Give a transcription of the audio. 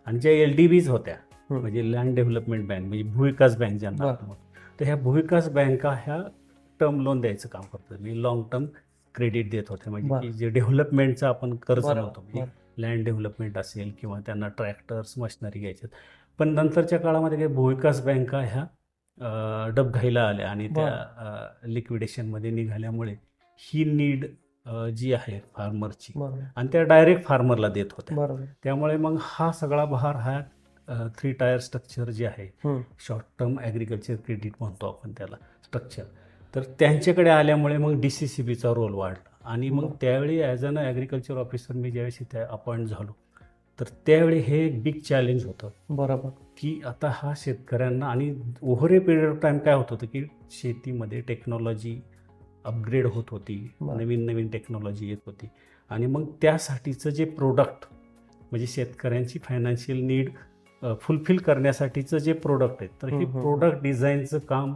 आणि ज्या LDBs होत्या म्हणजे लँड डेव्हलपमेंट बँक म्हणजे भूविकास बँक ज्यांना आपण म्हणतो, तर ह्या भूविकास बँका ह्या टर्म लोन द्यायचं काम करतात, म्हणजे लॉंग टर्म क्रेडिट देत होते, म्हणजे की जे डेव्हलपमेंटचं आपण कर्ज नव्हतं, म्हणजे लँड डेव्हलपमेंट असेल किंवा त्यांना ट्रॅक्टर्स मशिनरी घ्यायचे. पण नंतरच्या काळामध्ये काही भूविकास बँका ह्या डबघाईला आल्या आणि त्या लिक्विडेशनमध्ये निघाल्यामुळे ही नीड जी आहे फार्मरची आणि त्या डायरेक्ट फार्मरला देत होत्या. त्यामुळे मग हा सगळा भार हा 3 टायर स्ट्रक्चर जे आहे, शॉर्ट टर्म ॲग्रिकल्चर क्रेडिट म्हणतो आपण त्याला स्ट्रक्चर, तर त्यांच्याकडे आल्यामुळे मग DCCBचा रोल वाढला. आणि मग त्यावेळी ॲज अन ॲग्रिकल्चर ऑफिसर मी ज्यावेळेस इथे अपॉइंट झालो, तर त्यावेळी हे एक बिग चॅलेंज होतं. बरोबर, की आता हा शेतकऱ्यांना आणि over A period of time काय होत होतं की शेतीमध्ये टेक्नॉलॉजी अपग्रेड होत होती, नवीन नवीन टेक्नॉलॉजी येत होती, आणि मग त्यासाठीचं जे प्रोडक्ट म्हणजे शेतकऱ्यांची फायनान्शियल नीड फुलफिल करण्यासाठीचं जे प्रोडक्ट आहे, तर हे प्रोडक्ट डिझाईनचं काम